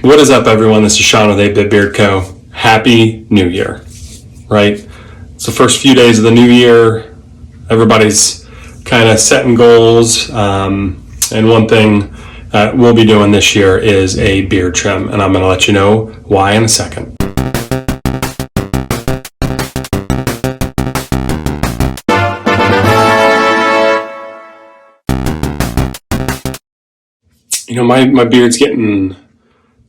What is up, everyone? This is Sean with 8-Bit Beard Co. Happy New Year, right? It's the first few days of the new year. Everybody's kind of setting goals. And one thing we'll be doing this year is a beard trim. And I'm going to let you know why in a second. You know, my beard's getting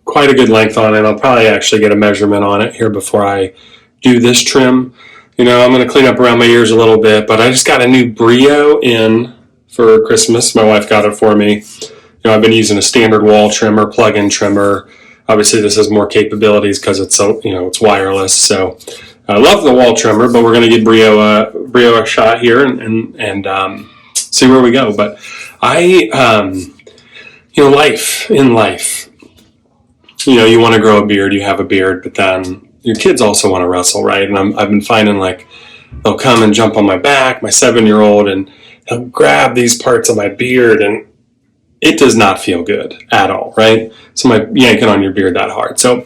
quite a good length on it. I'll probably actually get a measurement on it here before I do this trim. You know, I'm going to clean up around my ears a little bit, but I just got a new Brio in for Christmas. My wife got it for me. You know, I've been using a standard wall trimmer, plug-in trimmer. Obviously, this has more capabilities because it's it's wireless. So I love the wall trimmer, but we're going to give Brio a shot here and see where we go. But life in life. You know, you want to grow a beard, you have a beard, but then your kids also want to wrestle, right? And I've been finding like they'll come and jump on my back, my 7-year-old, and he'll grab these parts of my beard, and it does not feel good at all, right? So I'm yanking on your beard that hard. So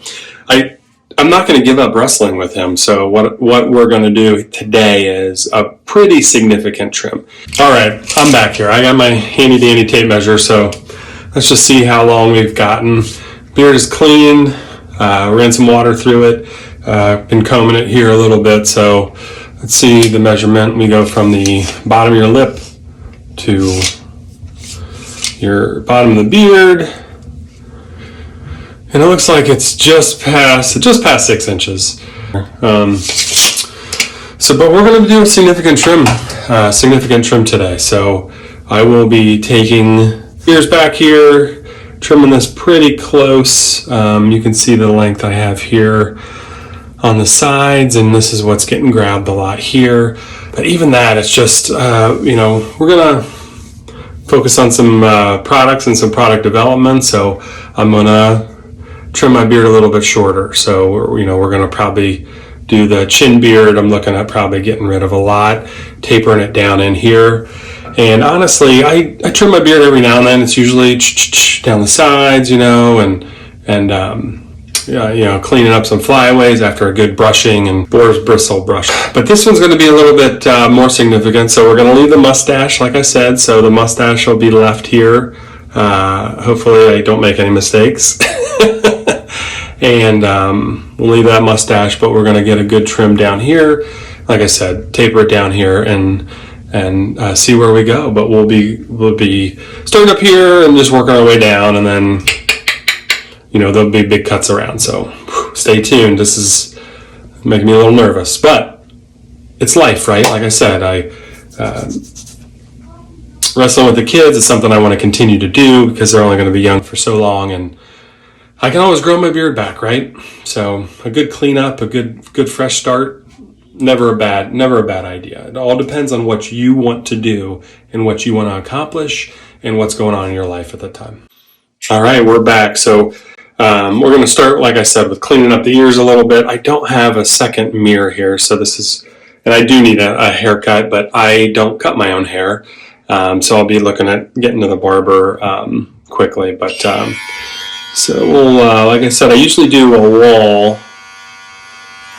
I'm not going to give up wrestling with him. So what we're going to do today is a pretty significant trim. All right, I'm back here. I got my handy dandy tape measure, so let's just see how long we've gotten. Beard is clean. Ran some water through it. Been combing it here a little bit. So let's see the measurement. We go from the bottom of your lip to your bottom of the beard, and it looks like it's just past 6 inches. But we're going to do a significant trim today. So I will be taking ears back here, trimming this pretty close. You can see the length I have here on the sides, and this is what's getting grabbed a lot here. But even that, it's just, we're going to focus on some products and some product development. So I'm going to trim my beard a little bit shorter. So, we're going to probably do the chin beard. I'm looking at probably getting rid of a lot, tapering it down in here. And honestly, I trim my beard every now and then. It's usually down the sides, and cleaning up some flyaways after a good brushing and boar's bristle brush. But this one's going to be a little bit more significant. So we're going to leave the mustache, like I said. So the mustache will be left here. Hopefully I don't make any mistakes. And we'll leave that mustache, but we're going to get a good trim down here. Like I said, taper it down here and see where we go. But we'll be starting up here and just working our way down, and then there'll be big cuts around. So stay tuned. This is making me a little nervous, but it's life, right? Like I said, wrestling with the kids is something I want to continue to do because they're only going to be young for so long, and I can always grow my beard back, right? So a good cleanup, a good fresh start. Never a bad idea. It all depends on what you want to do and what you want to accomplish and what's going on in your life at the time. All right, we're back. So we're going to start, like I said, with cleaning up the ears a little bit. I don't have a second mirror here, so and I do need a haircut, but I don't cut my own hair. So I'll be looking at getting to the barber quickly. But so we'll, like I said, I usually do a wall.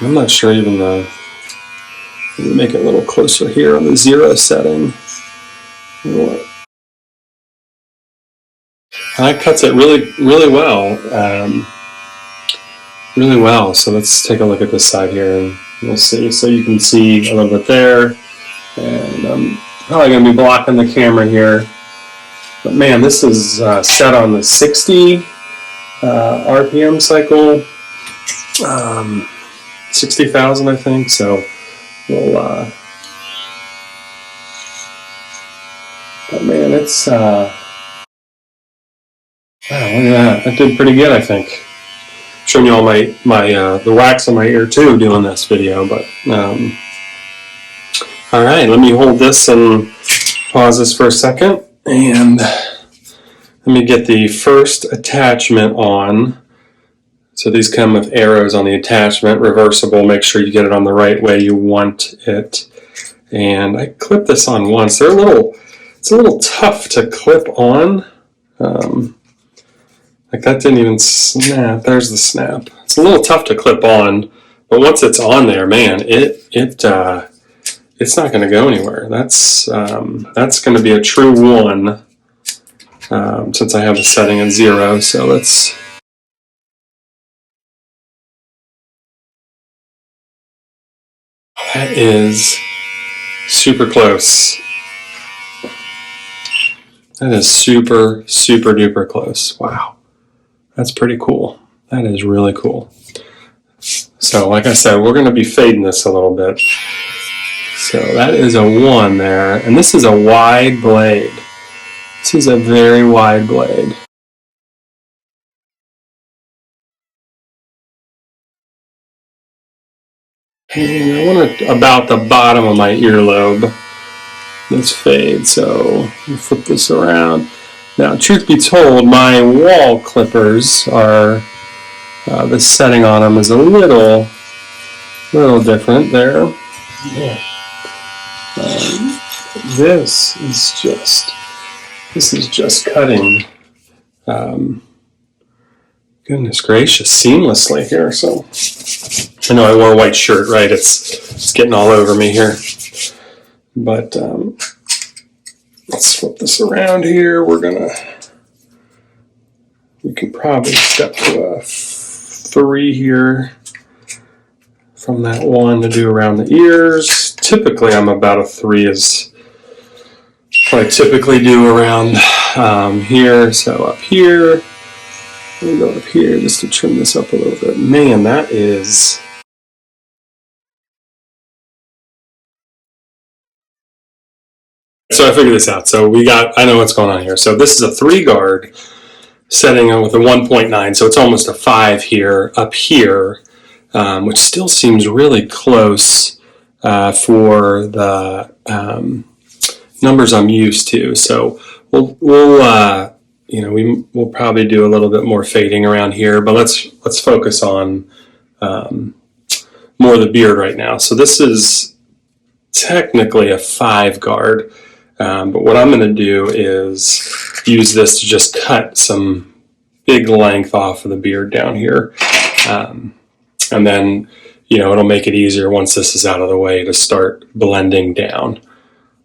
I'm not sure even let me make it a little closer here on the 0 setting. And that cuts it really, really well. Really well. So let's take a look at this side here, and we'll see. So you can see a little bit there. And I'm probably going to be blocking the camera here. But man, this is set on the 60 RPM cycle. 60,000, I think. So we'll, but man, it's, wow, look at that. That did pretty good, I think. Showing you all my the wax on my ear too doing this video, but, all right, let me hold this and pause this for a second, and let me get the first attachment on. So these come with arrows on the attachment, reversible. Make sure you get it on the right way you want it. And I clipped this on once. It's a little tough to clip on. Like that didn't even snap. There's the snap. It's a little tough to clip on, but once it's on there, man, it's not going to go anywhere. That's going to be a true 1 since I have the setting at 0. So let's. That is super close. That is super, super duper close. Wow. That's pretty cool. That is really cool. So like I said, we're going to be fading this a little bit. So that is a 1 there. And this is a wide blade. This is a very wide blade. And I want to about the bottom of my earlobe. Let's fade. So we'll flip this around. Now, truth be told, my wall clippers are, the setting on them is a little different there. Yeah. This is just cutting, goodness gracious, seamlessly here. So I know I wore a white shirt, right? It's getting all over me here. But let's flip this around here. We can probably step to a 3 here from that 1 to do around the ears. Typically, I'm about a 3 is what I typically do around here. So up here, we'll go up here just to trim this up a little bit. Man, that is. So I figured this out. So I know what's going on here. So this is a 3 guard setting with a 1.9. So it's almost a 5 here, up here, which still seems really close for the numbers I'm used to. So we'll probably do a little bit more fading around here, but let's focus on more of the beard right now. So this is technically a 5 guard. But what I'm going to do is use this to just cut some big length off of the beard down here. And then, it'll make it easier once this is out of the way to start blending down.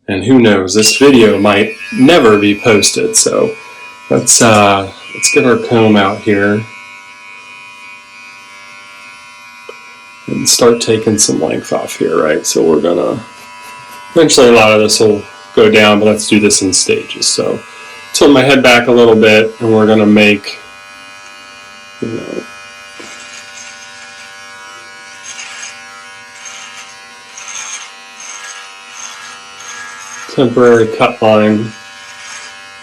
And who knows, this video might never be posted. So let's get our comb out here and start taking some length off here, right? So we're going to, eventually a lot of this will go down, but let's do this in stages. So tilt my head back a little bit, and we're going to make, temporary cut line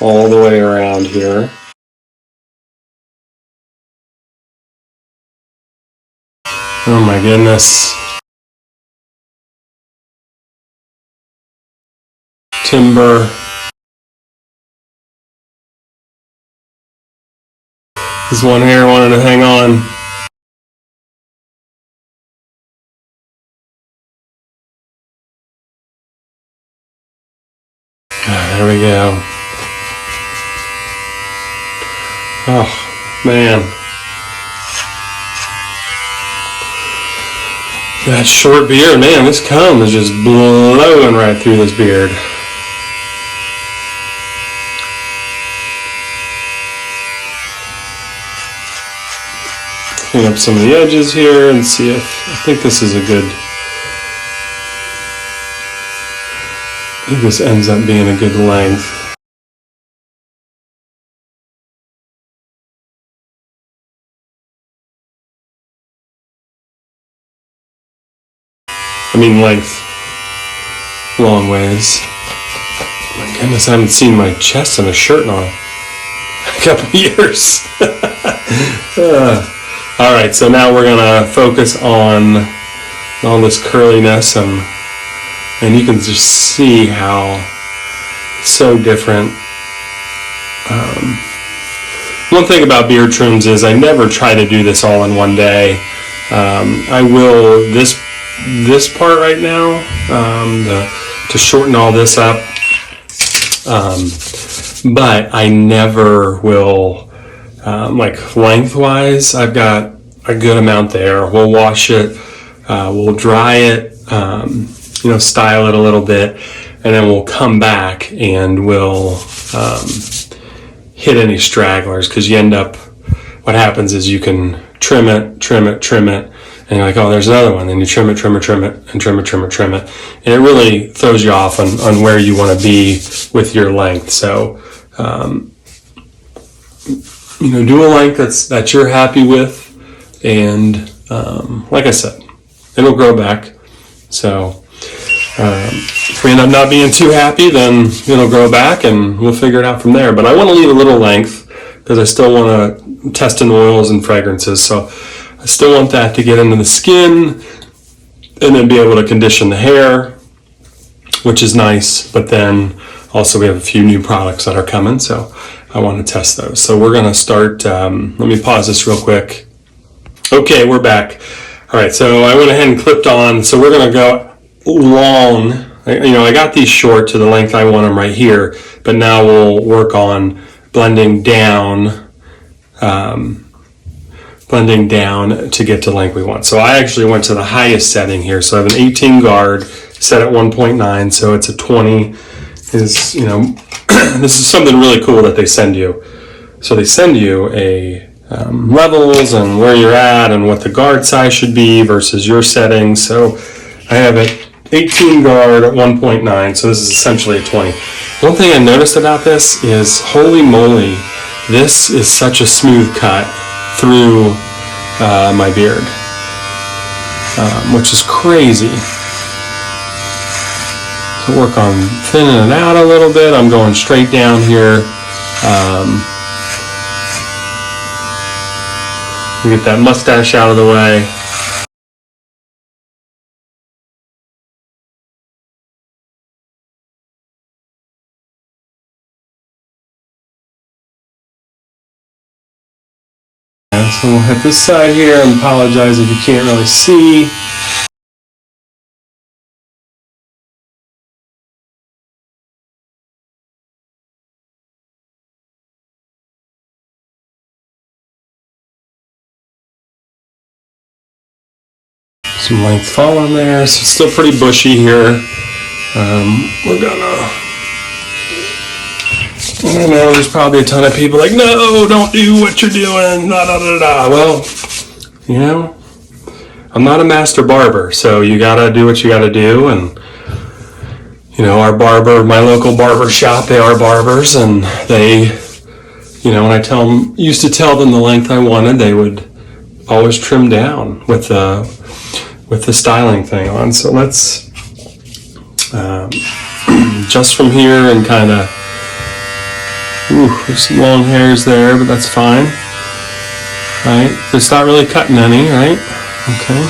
all the way around here. Oh my goodness. Timber. This one here wanted to hang on. There we go. Oh, man. That short beard, man, this comb is just blowing right through this beard. Clean up some of the edges here and see if, I think this is a good, I think this ends up being a good length. Length. Long ways. My goodness, I haven't seen my chest in a shirt in a couple of years. Alright, so now we're going to focus on all this curliness, and you can just see how so different. One thing about beard trims is I never try to do this all in one day. I will, this part right now, to shorten all this up, but I never will like lengthwise, I've got a good amount there. We'll wash it, we'll dry it, style it a little bit, and then we'll come back and we'll hit any stragglers, because you end up, what happens is you can trim it, and you're like, oh, there's another one. Then you trim it, and trim it. And it really throws you off on where you want to be with your length. So, do a length that you're happy with. And like I said, it'll grow back. So if we end up not being too happy, then it'll grow back and we'll figure it out from there. But I want to leave a little length because I still want to test in oils and fragrances. So I still want that to get into the skin and then be able to condition the hair, which is nice. But then also we have a few new products that are coming, so I want to test those. So we're going to start, let me pause this real quick. Okay, we're back. All right, so I went ahead and clipped on. So we're going to go long. I got these short to the length I want them right here, but now we'll work on blending down to get to the length we want. So I actually went to the highest setting here. So I have an 18 guard set at 1.9, so it's a 20 is, this is something really cool that they send you. So they send you a levels and where you're at and what the guard size should be versus your settings. So I have it 18 guard at 1.9, so this is essentially a 20. One thing I noticed about this is, holy moly, this is such a smooth cut through my beard, which is crazy. So work on thinning it out a little bit. I'm going straight down here. Get that mustache out of the way. So we'll hit this side here and apologize if you can't really see. Some length falling there, so it's still pretty bushy here. We're gonna, I know there's probably a ton of people like, no, don't do what you're doing, Well, I'm not a master barber, so you gotta do what you gotta do. And our barber, my local barber shop, they are barbers, and they, when I used to tell them the length I wanted, they would always trim down with the styling thing on. So let's just from here and kind of, there's some long hairs there, but that's fine. Right? It's not really cutting any, right? Okay.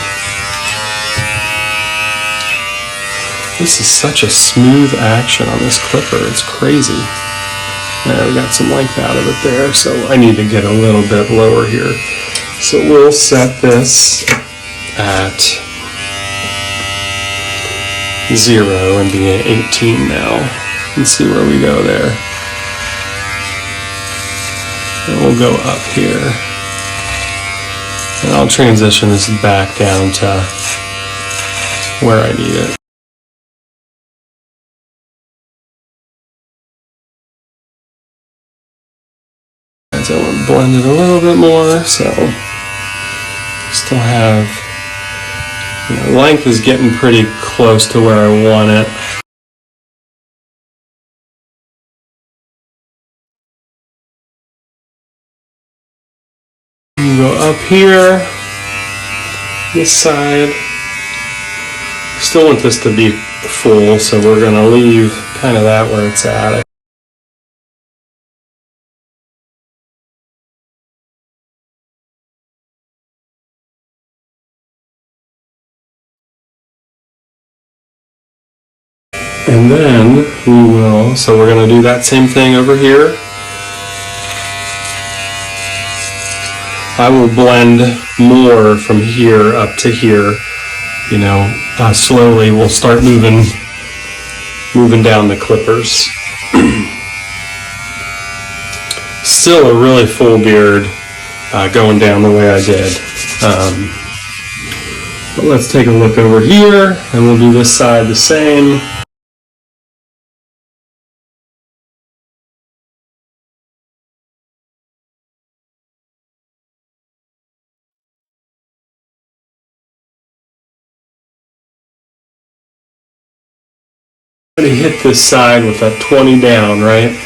This is such a smooth action on this clipper. It's crazy. There, we got some length out of it there, so I need to get a little bit lower here. So we'll set this at 0 and be at 18 now. Let's see where we go there. And we'll go up here. And I'll transition this back down to where I need it. So I want to blend it a little bit more, so still have, length is getting pretty close to where I want it. Go up here, this side. Still want this to be full, so we're going to leave kind of that where it's at. And then we will, so we're going to do that same thing over here. I will blend more from here up to here. Slowly we'll start moving still a really full beard going down the way I did. But let's take a look over here, and we'll do this side the same. I'm going to hit this side with that 20 down, right?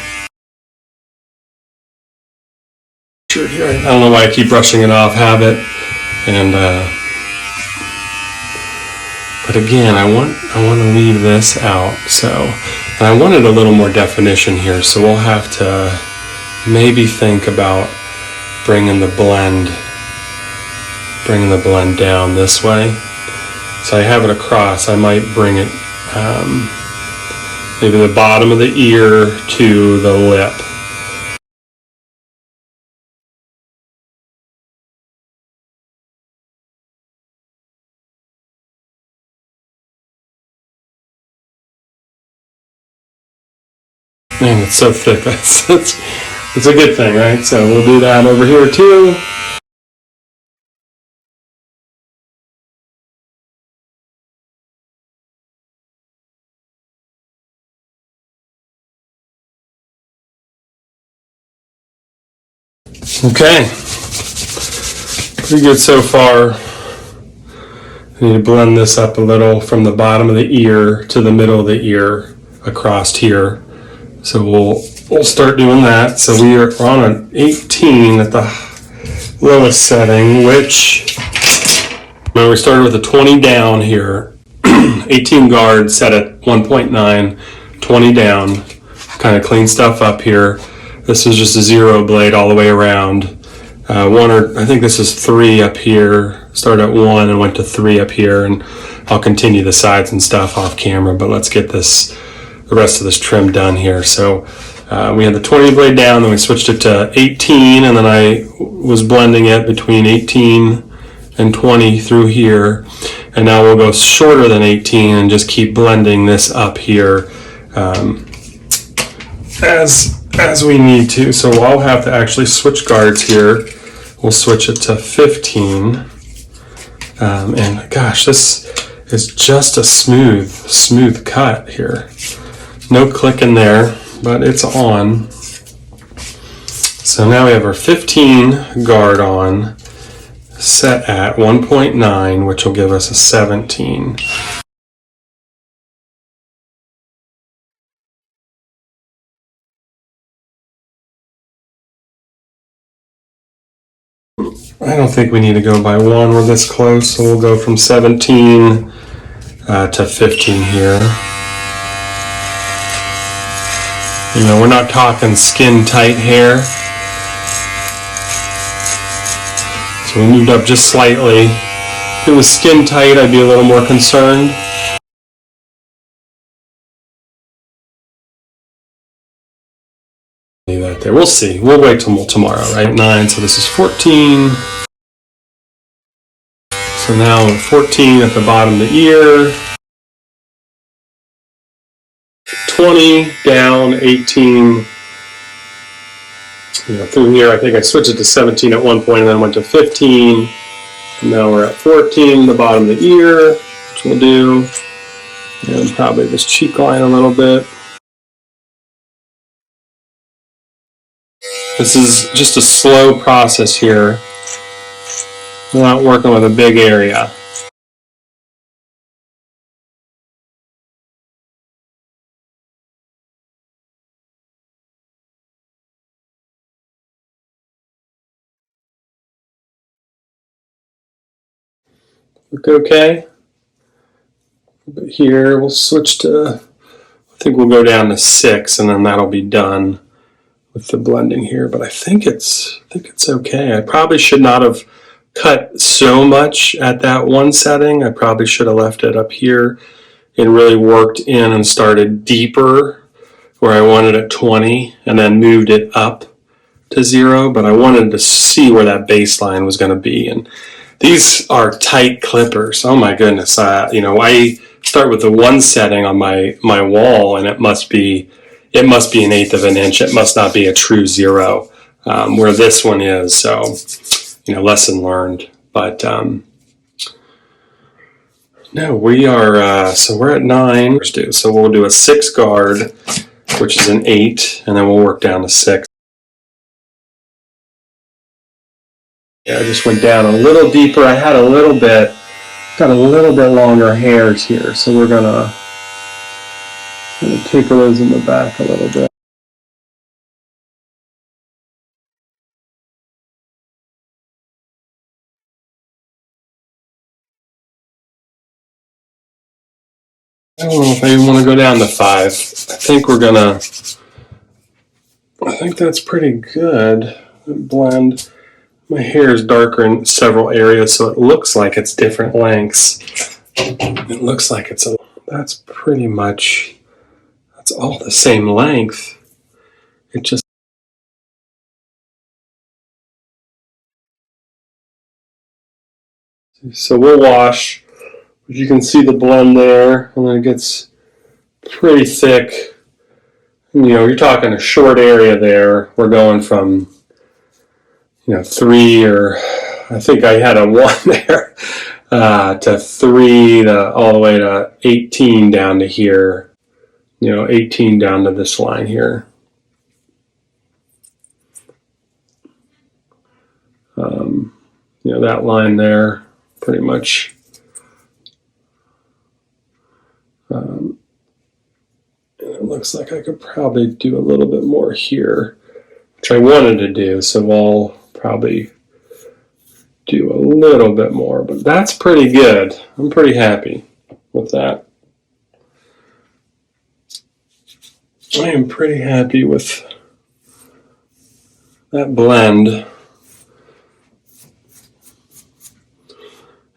Sure here. I don't know why I keep brushing it off, habit. And but again, I want to leave this out. So, and I wanted a little more definition here, so we'll have to maybe think about bringing the blend down this way. So I have it across. I might bring it maybe the bottom of the ear to the lip. Man, it's so thick. It's a good thing, right? So we'll do that over here too. Okay, pretty good so far. I need to blend this up a little from the bottom of the ear to the middle of the ear across here. So we'll start doing that. So we're on an 18 at the lowest setting, which when we started with a 20 down here, 18 guard set at 1.9, 20 down, kind of clean stuff up here. This is just a 0 blade all the way around. I think this is 3 up here. Started at 1 and went to 3 up here, and I'll continue the sides and stuff off camera, but let's get the rest of this trim done here. So we had the 20 blade down, then we switched it to 18, and then I was blending it between 18 and 20 through here. And now we'll go shorter than 18 and just keep blending this up here as we need to. So I'll have to actually switch guards here. We'll switch it to 15. And gosh, this is just a smooth cut here. No click in there, but it's on. So now we have our 15 guard on, set at 1.9, which will give us a 17. I don't think we need to go by 1. We're this close, so we'll go from 17 to 15 here. You know, we're not talking skin tight hair. So we moved up just slightly. If it was skin tight, I'd be a little more concerned. Leave that there. We'll see. We'll wait till tomorrow, right? 9, so this is 14. So now 14 at the bottom of the ear. 20 down, 18. Through here, I think I switched it to 17 at one point and then went to 15. And now we're at 14, the bottom of the ear, which we'll do. And probably this cheek line a little bit. This is just a slow process here. We're not working with a big area. Look okay? But here we'll switch to, I think we'll go down to 6 and then that'll be done with the blending here, but I think it's okay. I probably should not have cut so much at that one setting. I probably should have left it up here and really worked in and started deeper where I wanted at 20 and then moved it up to 0, but I wanted to see where that baseline was going to be. And these are tight clippers. Oh my goodness. I start with the 1 setting on my wall, and it must be an 1/8 of an inch. It must not be a true 0. where this one is. So, lesson learned. But no, we are, so we're at 9. So we'll do a 6 guard, which is an 8, and then we'll work down to 6. Yeah, I just went down a little deeper. I had got a little bit longer hairs here, so we're gonna taper those in the back a little bit. I don't know if I even want to go down to 5. I think that's pretty good. Blend. My hair is darker in several areas, so it looks like it's different lengths. It looks like that's pretty much, that's all the same length. It just, so we'll wash. You can see the blend there, and then it gets pretty thick. You're talking a short area there. We're going from 3, or I think I had a 1 there, to 3, all the way to 18 down to here. 18 down to this line here. That line there, pretty much. It looks like I could probably do a little bit more here, which I wanted to do, so I'll probably do a little bit more, but that's pretty good. I'm pretty happy with that. I am pretty happy with that blend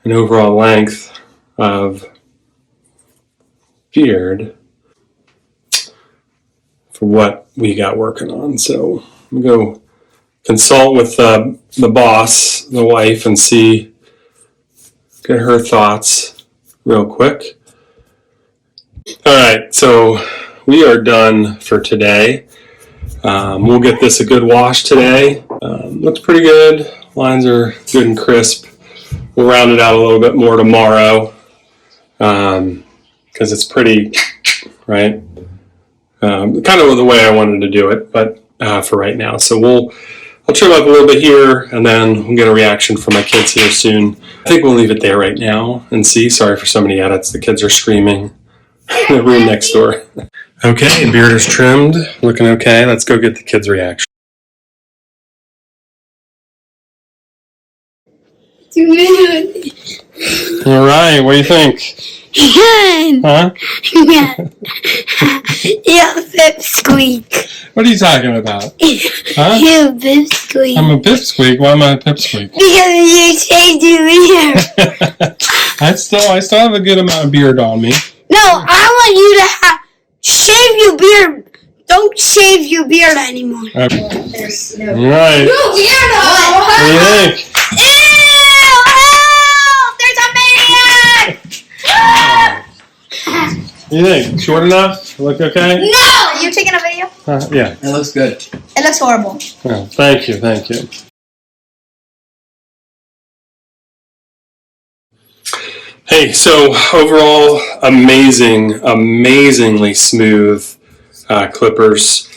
and overall length of beard for what we got working on. So I'm going to go consult with the boss, the wife, and get her thoughts real quick. All right, so we are done for today. We'll get this a good wash today. Looks pretty good. Lines are good and crisp. We'll round it out a little bit more tomorrow because it's pretty, right? Kind of the way I wanted to do it, but for right now. So I'll trim up a little bit here, and then we'll get a reaction from my kids here soon. I think we'll leave it there right now and see. Sorry for so many edits. The kids are screaming in the room next door. Okay, beard is trimmed. Looking okay. Let's go get the kids' reaction. All right, what do you think? Huh? Yeah, pipsqueak. What are you talking about? Huh? You're a pipsqueak. I'm a pipsqueak. Why am I a pipsqueak? Because you shaved your beard. I still have a good amount of beard on me. No, I want you to shave your beard. Don't shave your beard anymore. Okay. All right. No, What do you think? What do you think? Short enough? Look okay? No! Are you taking a video? Yeah. It looks good. It looks horrible. Oh, thank you. Hey, so overall, amazingly smooth clippers.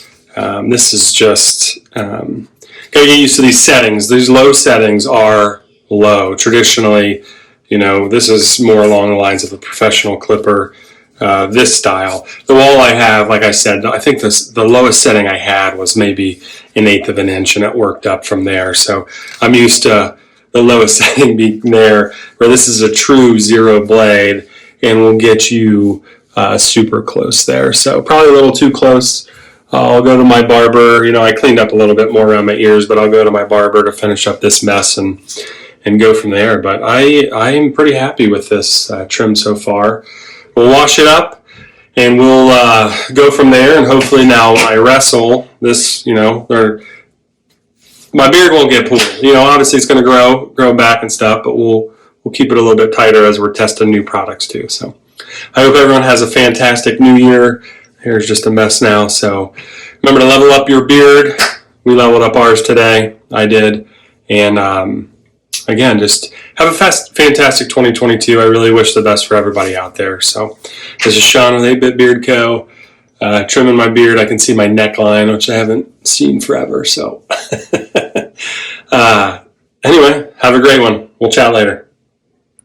This is just, gotta get used to these settings. These low settings are low. Traditionally, this is more along the lines of a professional clipper. This style. The wall I have, like I said, I think the lowest setting I had was maybe 1/8 of an inch, and it worked up from there. So I'm used to the lowest setting being there, where this is a true 0 blade, and will get you super close there. So probably a little too close. I'll go to my barber. I cleaned up a little bit more around my ears, but I'll go to my barber to finish up this mess and go from there. But I'm pretty happy with this trim so far. We'll wash it up, and we'll go from there. And hopefully now when I wrestle this, my beard won't get pulled. Obviously it's going to grow back and stuff, but we'll keep it a little bit tighter as we're testing new products too. So I hope everyone has a fantastic new year. Hair's just a mess now. So remember to level up your beard, We leveled up ours today. I did. And again, just have a fantastic 2022. I really wish the best for everybody out there. So this is Sean with 8-Bit Beard Co. Trimming my beard. I can see my neckline, which I haven't seen forever. So anyway, have a great one. We'll chat later.